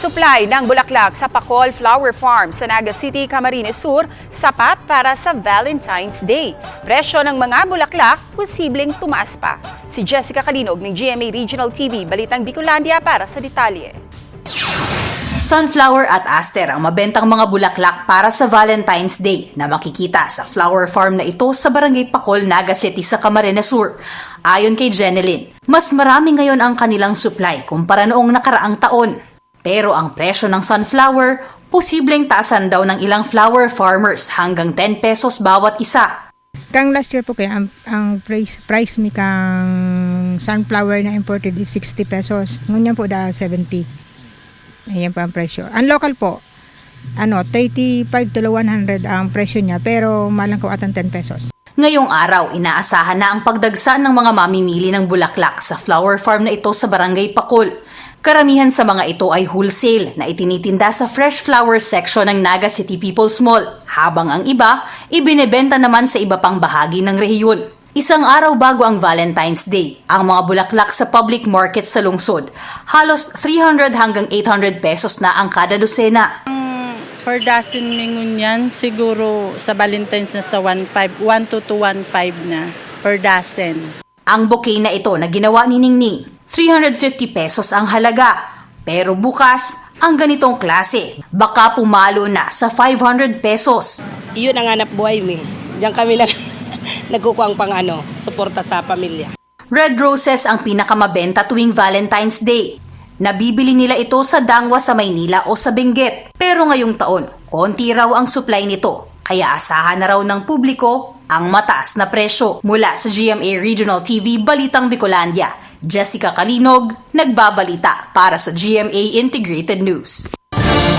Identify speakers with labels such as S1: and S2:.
S1: Supply ng bulaklak sa Pacol Flower Farm sa Naga City, Camarines Sur, sapat para sa Valentine's Day. Presyo ng mga bulaklak, posibleng tumaas pa. Si Jessica Kalinog ng GMA Regional TV, Balitang Bicolandia para sa detalye.
S2: Sunflower at aster ang mabentang mga bulaklak para sa Valentine's Day na makikita sa flower farm na ito sa Barangay Pacol, Naga City sa Camarines Sur. Ayon kay Jenelyn, mas marami ngayon ang kanilang supply kumpara noong nakaraang taon. Pero ang presyo ng sunflower, posibleng taasan daw ng ilang flower farmers hanggang 10 pesos bawat isa.
S3: Kang last year po kaya ang price mi kang sunflower na imported is 60 pesos. Ngunyan po da 70. Ayan po ang presyo. Ang local po, 35 to 100 ang presyo niya, pero malang ko atang 10 pesos.
S2: Ngayong araw, inaasahan na ang pagdagsa ng mga mamimili ng bulaklak sa flower farm na ito sa Barangay Pacol. Karamihan sa mga ito ay wholesale na itinitinda sa fresh flower section ng Naga City People's Mall, habang ang iba, ibinebenta naman sa iba pang bahagi ng rehiyon. Isang araw bago ang Valentine's Day, ang mga bulaklak sa public market sa lungsod, halos 300 hanggang 800 pesos na ang kada dosena.
S4: Per dozen mingon yan, siguro sa Valentine's na sa 1 to 1.5 na per dozen.
S2: Ang bouquet na ito na ginawa ni Ningning, 350 pesos ang halaga. Pero bukas, ang ganitong klase, baka pumalo na sa 500 pesos.
S5: Iyon ang hanap buhay mi. Diyan kami nagkukuhang suporta sa pamilya.
S2: Red roses ang pinakamabenta tuwing Valentine's Day. Nabibili nila ito sa Dangwa sa Maynila o sa Benguet. Pero ngayong taon, konti raw ang supply nito. Kaya asahan na raw ng publiko ang mataas na presyo. Mula sa GMA Regional TV, Balitang Bicolandia, Jessica Kalinog, nagbabalita para sa GMA Integrated News.